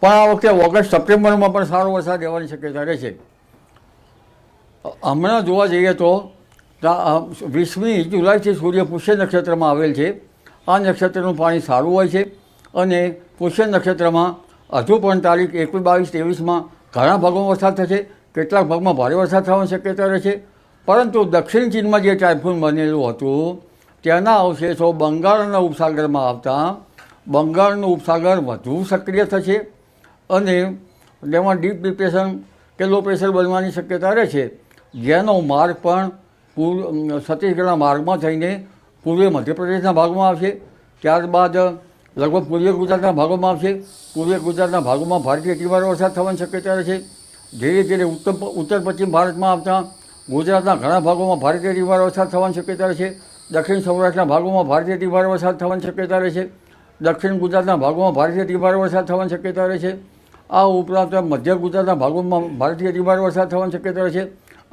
પણ આ વખતે ઓગસ્ટ સપ્ટેમ્બરમાં પણ સારો વરસાદ રહેવાની શક્યતા રહે છે. હમણાં જોવા જઈએ તો 20મી જુલાઈથી સૂર્ય પુષ્ય નક્ષત્રમાં આવેલ છે. આ નક્ષત્રનું પાણી સારું હોય છે અને પુષ્ય નક્ષત્રમાં હજુ પણ તારીખ 21, 22, 23માં ઘણા ભાગોમાં વરસાદ થશે. કેટલાક ભાગમાં ભારે વરસાદ થવાની શક્યતા રહે છે. પરંતુ દક્ષિણ ચીનમાં જે ટાઇફૂન બનેલું હતું તેના અવશેષો બંગાળના ઉપસાગરમાં આવતા બંગાળનો ઉપસાગર વધુ સક્રિય થશે અને તેમાં ડીપ ડિપ્રેશન કે લો પ્રેશર બનવાની શક્યતા રહે છે, જેનો માર્ગ પણ છત્તીસગઢના માર્ગમાં થઈને પૂર્વીય મધ્યપ્રદેશના ભાગમાં આવશે. ત્યારબાદ લગભગ પૂર્વીય ગુજરાતના ભાગોમાં આવશે. પૂર્વીય ગુજરાતના ભાગોમાં ભારેથી અતિભારે વરસાદ થવાની શક્યતા રહે છે. ધીરે ધીરે ઉત્તર પશ્ચિમ ભારતમાં આવતા ગુજરાતના ઘણા ભાગોમાં ભારેથી અતિભારે વરસાદ થવાની શક્યતા રહે છે. દક્ષિણ સૌરાષ્ટ્રના ભાગોમાં ભારેથી અતિભારે વરસાદ થવાની શક્યતા રહે છે. દક્ષિણ ગુજરાતના ભાગોમાં ભારેથી અતિભારે વરસાદ થવાની શક્યતા રહે છે. આ ઉપરાંત મધ્ય ગુજરાતના ભાગોમાં ભારેથી અતિભારે વરસાદ થવાની શક્યતા રહે છે.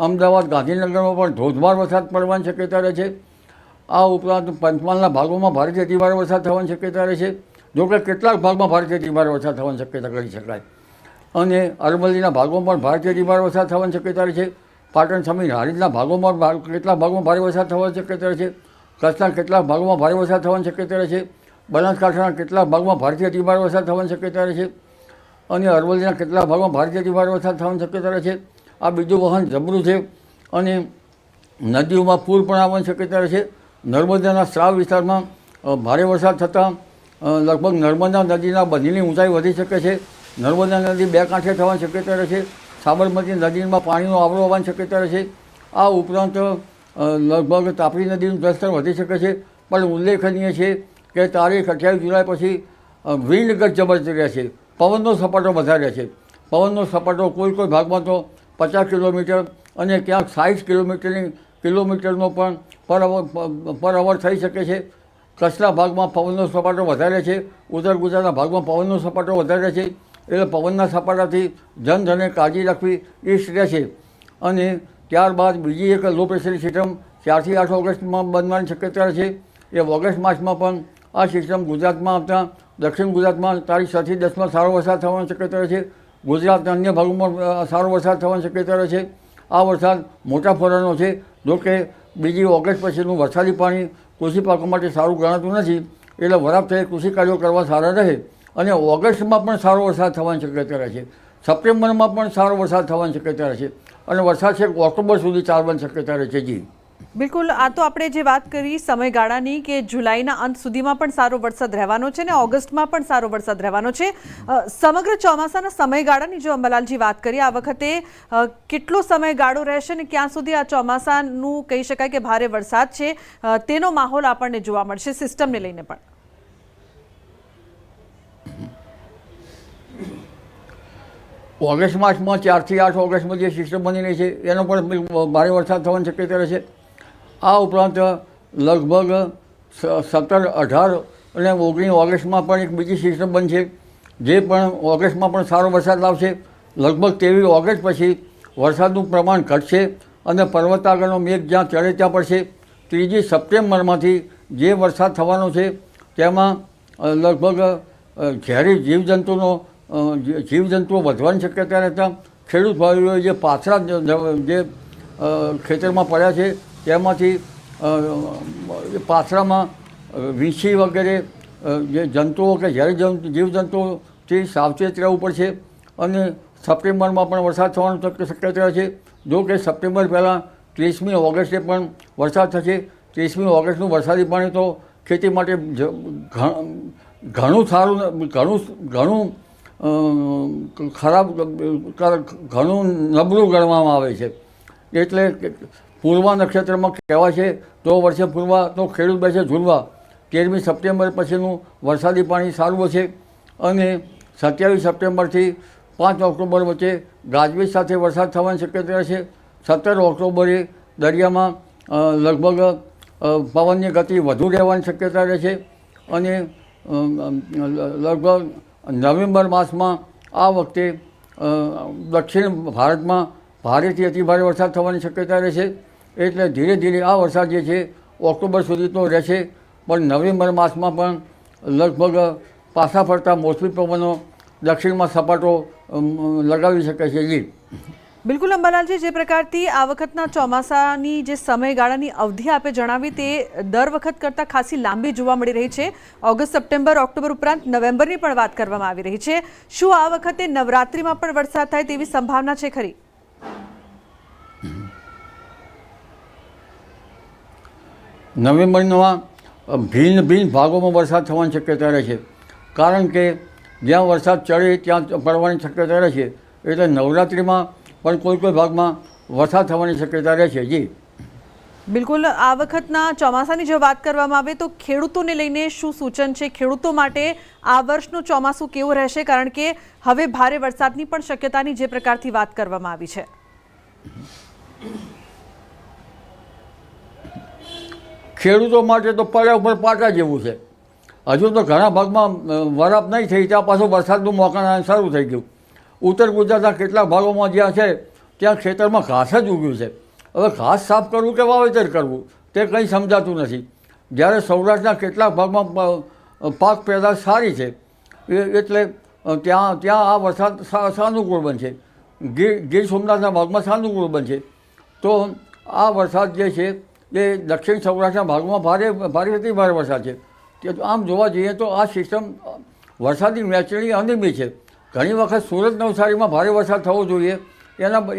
અમદાવાદ, ગાંધીનગરમાં પણ ધોધમાર વરસાદ પડવાની શક્યતા રહે છે. આ ઉપરાંત પંચમહાલના ભાગોમાં ભારેથી અતિભારે વરસાદ થવાની શક્યતા રહે છે. જોકે કેટલાક ભાગમાં ભારેથી અતિભારે વરસાદ થવાની શક્યતા કરી શકાય. અને અરવલ્લીના ભાગોમાં પણ ભારેથી અતિભારે વરસાદ થવાની શક્યતા રહે છે. પાટણ, સમી, હારીજના ભાગોમાં કેટલાક ભાગોમાં ભારે વરસાદ થવાની શક્યતા રહે છે. કચ્છના કેટલાક ભાગોમાં ભારે વરસાદ થવાની શક્યતા રહે છે. બનાસકાંઠાના કેટલાક ભાગમાં ભારેથી અતિભારે વરસાદ થવાની શક્યતા રહે છે. અને અરવલ્લીના કેટલાક ભાગમાં ભારેથી અતિભારે વરસાદ થવાની શક્યતા રહે છે. આ બીજું વહન જબરું છે અને નદીઓમાં પૂર પણ આવવાની શક્યતા રહે છે. નર્મદાના સ્રાવ વિસ્તારમાં ભારે વરસાદ થતાં લગભગ નર્મદા નદીના બંધની ઊંચાઈ વધી શકે છે. નર્મદા નદી બે કાંઠે થવાની શક્યતા રહે છે. સાબરમતી નદીમાં પાણીનો આવરો આવવાની શક્યતા રહે છે. આ ઉપરાંત લગભગ તાપી નદીનું જળસ્તર વધી શકે છે. પણ ઉલ્લેખનીય છે કે તારીખ 28 જુલાઈ પછી વિન્ડ ગત જબરજસ્ત રહેશે. પવનનો સપાટો વધારે રહેશે. પવનનો સપાટો કોઈ ભાગમાં તો 50 કિલોમીટર અને ક્યાંક 60 કિલોમીટરનો પણ પર અવર થઈ શકે છે. કચ્છના ભાગમાં પવનનો સપાટો વધારે છે. ઉત્તર ગુજરાતના ભાગમાં પવનનો સપાટો વધારે છે. એટલે પવનના સપાટાથી જનધને કાળજી રાખવી એ રહેશે. અને ત્યારબાદ બીજી એક લો પ્રેશરની સિસ્ટમ 4 થી 8 ઓગસ્ટમાં બનવાની શક્યતા રહે છે. એ ઓગસ્ટ માસમાં પણ આ સિસ્ટમ ગુજરાતમાં આવતા દક્ષિણ ગુજરાતમાં તારીખ 6 થી 10માં સારો વરસાદ થવાની શક્યતા રહે છે. ગુજરાતના અન્ય ભાગોમાં સારો વરસાદ થવાની શક્યતા રહે છે. આ વરસાદ મોટા ફોરાનો છે. જોકે બીજી ઓગસ્ટ પછીનું વરસાદી પાણી કૃષિ પાકો માટે સારું ગણાતું નથી. એટલે વરાપ થઈ કૃષિ કાર્યો કરવા સારા રહે. અને ઓગસ્ટમાં પણ સારો વરસાદ થવાની શક્યતા રહે છે. સપ્ટેમ્બરમાં પણ સારો વરસાદ થવાની શક્યતા રહે છે. અને વરસાદ છેક ઓક્ટોબર સુધી ચાલવાની શક્યતા રહે છે. જી બિલકુલ. આ તો આપણે જે વાત કરી સમયગાળાની કે જુલાઈના અંત સુધીમાં પણ સારો વરસાદ રહેવાનો છે અને ઓગસ્ટમાં પણ સારો વરસાદ રહેવાનો છે. સમગ્ર ચોમાસાના સમયગાળાની જો અંબાલાલજી વાત કરીએ, આ વખતે કેટલો સમયગાળો રહેશે અને ક્યાં સુધી આ ચોમાસાનું કહી શકાય કે ભારે વરસાદ છે તેનો માહોલ આપણને જોવા મળશે સિસ્ટમને લઈને પણ? ઓગસ્ટ માસમાં 4 થી 8 ઓગસ્ટમાં જે સિસ્ટમ બની રહી છે એનો પણ ભારે વરસાદ થવાની શક્યતા રહે છે. આ ઉપરાંત લગભગ 17, 18 અને 19 ઓગસ્ટમાં પણ એક બીજી સિસ્ટમ બનશે જે પણ ઓગસ્ટમાં પણ સારો વરસાદ લાવશે. લગભગ 23 ઓગસ્ટ પછી વરસાદનું પ્રમાણ ઘટશે અને પર્વતાગરનો મેઘ જ્યાં ચડે ત્યાં પડશે. 3 સપ્ટેમ્બરમાંથી જે વરસાદ થવાનો છે તેમાં લગભગ ઝેરી જીવજંતુઓ વધવાની શક્યતા રહેતા ખેડૂત ભાઈઓએ જે પાછળ જે ખેતરમાં પડ્યા છે તેમાંથી પાછળમાં વીંછી વગેરે જે જંતુઓ કે ઝેરી જીવજંતુઓથી સાવચેત રહેવું પડશે. અને સપ્ટેમ્બરમાં પણ વરસાદ થવાની શક્યતા છે. જો કે સપ્ટેમ્બર પહેલાં 30મી ઓગસ્ટે પણ વરસાદ થશે. 30મી ઓગસ્ટનું વરસાદી પાણી તો ખેતી માટે ઘણું સારું ઘણું ખરાબ ઘણું નબળું ગણવામાં આવે છે. એટલે પૂર્વા નક્ષત્રમાં કહેવાય છે તો વર્ષે પૂર્વા તો ખેડૂત બેસે ઝૂલવા. 13મી સપ્ટેમ્બર પછીનું વરસાદી પાણી સારું હશે. અને 27 સપ્ટેમ્બરથી 5 ઓક્ટોબર વચ્ચે ગાજવીજ સાથે વરસાદ થવાની શક્યતા છે. 17 ઓક્ટોબરે દરિયામાં લગભગ પવનની ગતિ વધુ રહેવાની શક્યતા રહે છે. અને લગભગ નવેમ્બર માસમાં આ વખતે દક્ષિણ ભારતમાં ભારેથી અતિભારે વરસાદ થવાની શક્યતા રહેશે. એટલે ધીરે ધીરે આ વરસાદ જે છે ઓક્ટોબર સુધી તો રહેશે. પણ નવેમ્બર માસમાં પણ લગભગ પાછા ફરતા મોસમી પવનો દક્ષિણમાં સપાટો લગાવી શકે છે. જી બિલકુલ અંબાલાલજી, જે પ્રકારથી આ વખતના ચોમાસાની જે સમયગાળાની અવધિ આપે જણાવી તે દર વખત કરતાં ખાસી લાંબી જોવા મળી રહી છે. ઓગસ્ટ, સપ્ટેમ્બર, ઓક્ટોબર ઉપરાંત નવેમ્બરની પણ વાત કરવામાં આવી રહી છે. શું આ વખતે નવરાત્રિમાં પણ વરસાદ થાય તેવી સંભાવના છે ખરી? નવેમ્બરમાં ભિન્ન ભિન્ન ભાગોમાં વરસાદ થવાની શક્યતા રહે છે, કારણ કે જ્યાં વરસાદ ચડે ત્યાં પડવાની શક્યતા રહે છે. એટલે નવરાત્રિમાં પણ કોઈ ભાગમાં વરસાદ થવાની શક્યતા રહે છે. જી બિલકુલ, આ વખતના ચોમાસાની જો વાત કરવામાં આવે તો ખેડૂતોને લઈને શું સૂચન છે? ખેડૂતો માટે આ વર્ષનું ચોમાસું કેવું રહેશે? કારણ કે હવે ભારે વરસાદની પણ શક્યતાની જે પ્રકારથી વાત કરવામાં આવી છે. ખેડૂતો માટે તો પડ્યા ઉપર પાટા જેવું છે. હજુ તો ઘણા ભાગમાં વરાપ નહીં થઈ, ત્યાં પાછું વરસાદનું મોકાણ શરૂ થઈ ગયું. ઉત્તર ગુજરાતના કેટલાક ભાગોમાં જ્યાં છે ત્યાં ખેતરમાં ઘાસ જ ઉગ્યું છે. હવે ઘાસ સાફ કરવું કે વાવેતર કરવું તે કંઈ સમજાતું નથી. જ્યારે સૌરાષ્ટ્રના કેટલાક ભાગમાં પાક પેદાશ સારી છે, એટલે ત્યાં આ વરસાદ સાનુકૂળ બનશે. ગીર સોમનાથના ભાગમાં સાનુકૂળ બનશે. તો આ વરસાદ જે છે એ દક્ષિણ સૌરાષ્ટ્રના ભાગમાં ભારેથી ભારે વરસાદ છે. આમ જોવા જઈએ તો આ સિસ્ટમ વરસાદની નેચરલી અનિયમિત છે. ઘણી વખત સુરત, નવસારીમાં ભારે વરસાદ થવો જોઈએ,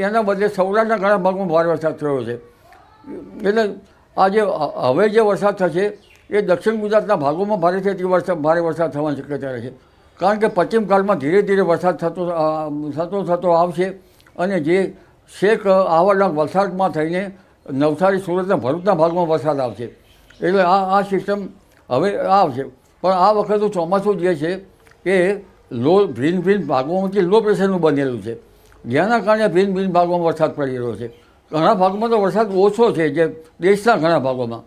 એના બદલે સૌરાષ્ટ્રના ઘણા ભાગમાં ભારે વરસાદ થયો છે. એટલે આ હવે જે વરસાદ થશે એ દક્ષિણ ગુજરાતના ભાગોમાં ભારે વરસાદ થવાની શક્યતા રહે છે. કારણ કે પશ્ચિમ કાળમાં ધીરે ધીરે વરસાદ થતો આવશે અને જે શેખ આવડના વલસાડમાં થઈને નવસારી, સુરતના, ભરૂચના ભાગમાં વરસાદ આવશે. એટલે આ સિસ્ટમ હવે આવશે. પણ આ વખતનું ચોમાસું જે છે એ ભિન્ન ભિન્ન ભાગોમાંથી લો પ્રેશરનું બનેલું છે, જેના કારણે ભિન્ન ભિન્ન ભાગોમાં વરસાદ પડી રહ્યો છે. ઘણા ભાગમાં તો વરસાદ ઓછો છે, જે દેશના ઘણા ભાગોમાં.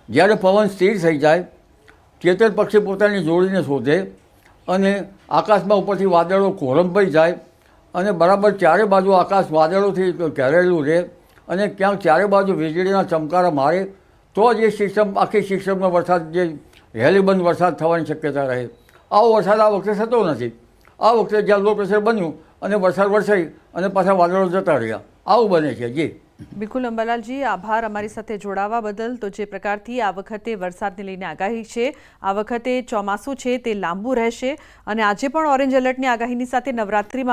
જ્યારે પવન સ્થિર થઈ જાય, ચેતર પક્ષી પોતાની જોડીને શોધે અને આકાશમાં ઉપરથી વાદળો કોરંભાઈ જાય અને બરાબર ચારે બાજુ આકાશ વાદળોથી ઘેરાયેલું રહે અને ક્યાંક ચારે બાજુ વીજળીના ચમકારા મારે, તો જ એ આખી સિસ્ટમનો વરસાદ, જે હેલીબંધ વરસાદ થવાની શક્યતા રહે. આવો વરસાદ આ વખતે થતો નથી. આ વખતે જ્યાં લો પ્રેશર બન્યું અને વરસાદ વરસાઈ અને પાછા વાદળો જતા રહ્યા, આવું બને છે. જી બિલકુલ અંબાલાલજી, આભાર અમારી સાથે જોડાવા બદલ. તો જે પ્રકારથી આ વખતે વરસાદને લઈને આગાહી છે, આ વખતે ચોમાસું છે તે લાંબુ રહેશે અને આજે પણ ઓરેન્જ એલર્ટની આગાહીની સાથે નવરાત્રિમાં